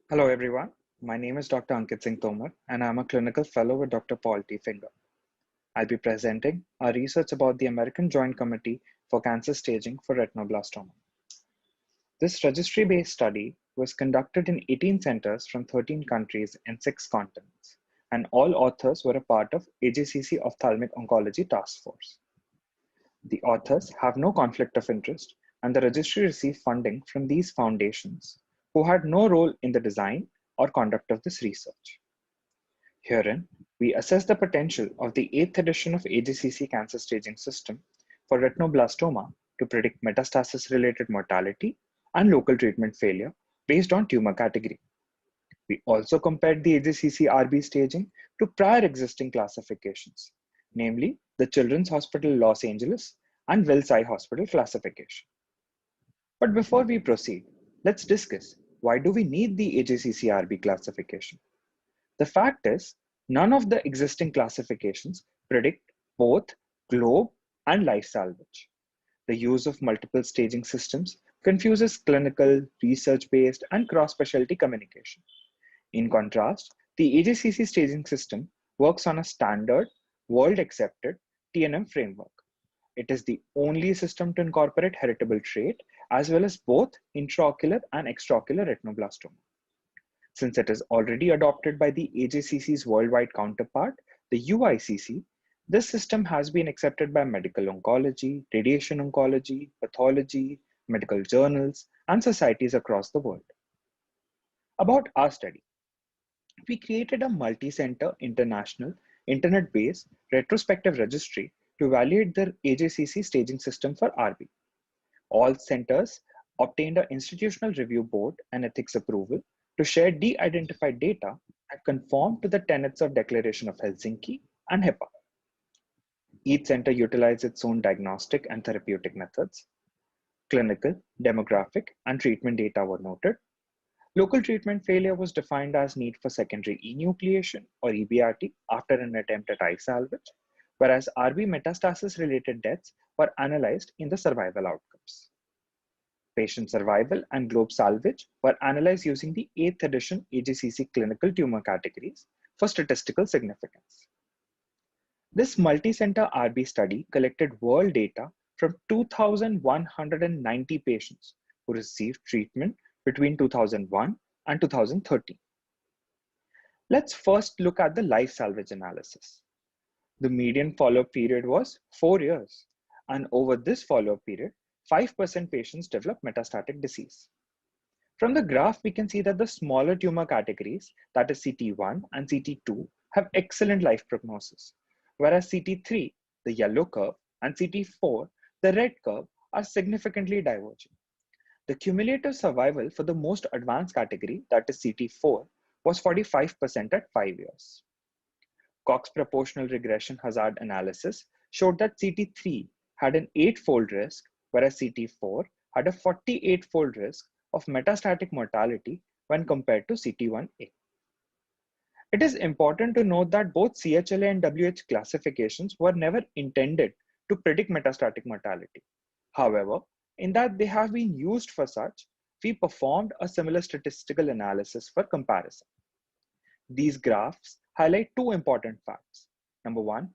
Hello everyone, my name is Dr. Ankit Tomar and I'm a clinical fellow with Dr. Paul T. Finger. I'll be presenting our research about the American Joint Committee for Cancer Staging for Retinoblastoma. This registry-based study was conducted in 18 centers from 13 countries in 6 continents, and all authors were a part of AJCC Ophthalmic Oncology Task Force. The authors have no conflict of interest, and the registry received funding from these foundations, who had no role in the design or conduct of this research. Herein, we assess the potential of the 8th edition of AJCC cancer staging system for retinoblastoma to predict metastasis-related mortality and local treatment failure based on tumor category. We also compared the AJCC RB staging to prior existing classifications, namely the Children's Hospital Los Angeles and Wills Eye Hospital classification. But before we proceed, let's discuss why do we need the AJCC RB classification. The fact is, none of the existing classifications predict both globe and life salvage. The use of multiple staging systems confuses clinical, research-based, and cross-specialty communication. In contrast, the AJCC staging system works on a standard, world-accepted TNM framework. It is the only system to incorporate heritable trait as well as both intraocular and extraocular retinoblastoma. Since it is already adopted by the AJCC's worldwide counterpart, the UICC, this system has been accepted by medical oncology, radiation oncology, pathology, medical journals, and societies across the world. About our study, we created a multi-center international internet-based retrospective registry to evaluate the AJCC staging system for RB. All centers obtained an institutional review board and ethics approval to share de-identified data that conform to the tenets of Declaration of Helsinki and HIPAA. Each center utilized its own diagnostic and therapeutic methods. Clinical, demographic, and treatment data were noted. Local treatment failure was defined as need for secondary enucleation or EBRT after an attempt at eye salvage, whereas RB metastasis-related deaths were analyzed in the survival outcomes. Patient survival and globe salvage were analyzed using the 8th edition AJCC clinical tumor categories for statistical significance. This multi-center RB study collected world data from 2,190 patients who received treatment between 2001 and 2013. Let's first look at the life salvage analysis. The median follow-up period was 4 years, and over this follow-up period, 5% patients develop metastatic disease. From the graph, we can see that the smaller tumor categories, that is CT1 and CT2, have excellent life prognosis, whereas CT3, the yellow curve, and CT4, the red curve, are significantly diverging. The cumulative survival for the most advanced category, that is CT4, was 45% at 5 years. Cox proportional regression hazard analysis showed that CT3 had an 8-fold risk, whereas CT4 had a 48-fold risk of metastatic mortality when compared to CT1A. It is important to note that both CHLA and WH classifications were never intended to predict metastatic mortality. However, in that they have been used for such, we performed a similar statistical analysis for comparison. These graphs highlight two important facts. Number one,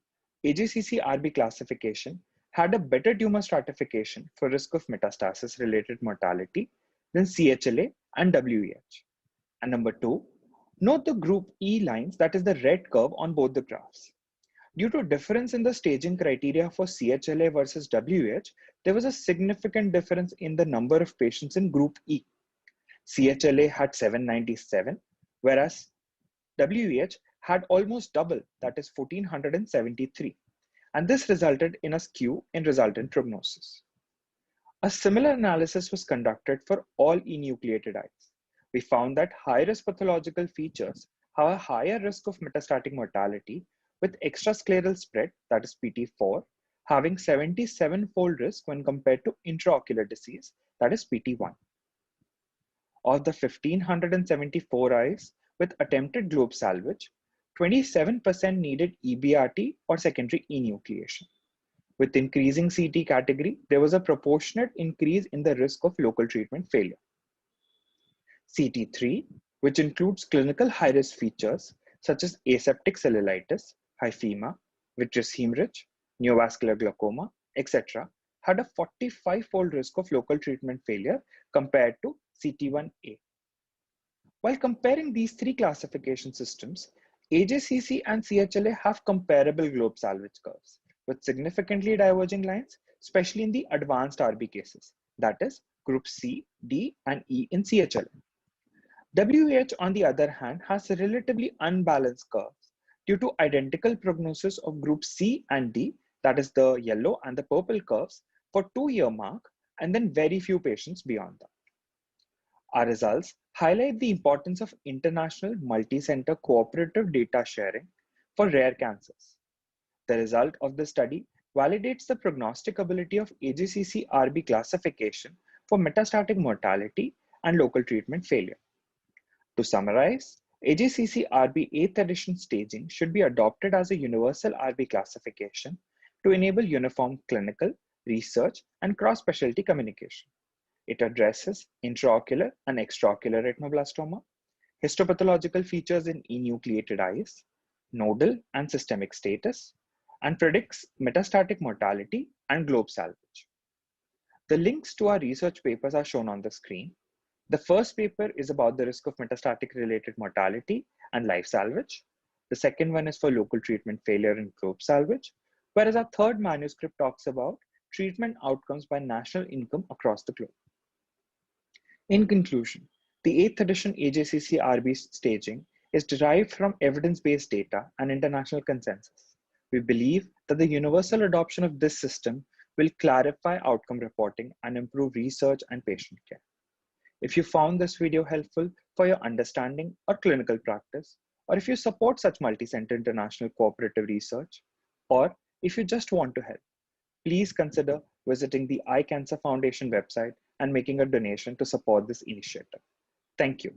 AJCC RB classification had a better tumor stratification for risk of metastasis-related mortality than CHLA and WH. And number two, note the group E lines, that is the red curve on both the graphs. Due to difference in the staging criteria for CHLA versus WH, there was a significant difference in the number of patients in group E. CHLA had 797, whereas WH had almost double, that is 1473. And this resulted in a skew in resultant prognosis. A similar analysis was conducted for all enucleated eyes. We found that high-risk pathological features have a higher risk of metastatic mortality, with extrascleral spread, that is PT4, having 77-fold risk when compared to intraocular disease, that is PT1. Of the 1,574 eyes with attempted globe salvage, 27% needed EBRT or secondary enucleation. With increasing CT category, there was a proportionate increase in the risk of local treatment failure. CT3 which includes clinical high-risk features such as aseptic cellulitis, hyphema, vitreous hemorrhage, neovascular glaucoma, etc., had a 45-fold risk of local treatment failure compared to CT1A. While comparing these three classification systems, AJCC and CHLA have comparable globe salvage curves with significantly diverging lines, especially in the advanced RB cases, that is, group C, D, and E in CHLA. WH, on the other hand, has relatively unbalanced curves due to identical prognosis of group C and D, that is the yellow and the purple curves, for 2-year mark, and then very few patients beyond that. Our results highlight the importance of international multi-center cooperative data sharing for rare cancers. The result of the study validates the prognosticability of AJCC RB classification for metastatic mortality and local treatment failure. To summarize, AJCC RB 8th edition staging should be adopted as a universal RB classification to enable uniform clinical, research, and cross-specialty communication. It addresses intraocular and extraocular retinoblastoma, histopathological features in enucleated eyes, nodal and systemic status, and predicts metastatic mortality and globe salvage. The links to our research papers are shown on the screen. The first paper is about the risk of metastatic related mortality and life salvage. The second one is for local treatment failure and globe salvage, whereas our third manuscript talks about treatment outcomes by national income across the globe. In conclusion, the 8th edition AJCC RB staging is derived from evidence-based data and international consensus. We believe that the universal adoption of this system will clarify outcome reporting and improve research and patient care. If you found this video helpful for your understanding or clinical practice, or if you support such multi-center international cooperative research, or if you just want to help, please consider visiting the Eye Cancer Foundation website and making a donation to support this initiative. Thank you.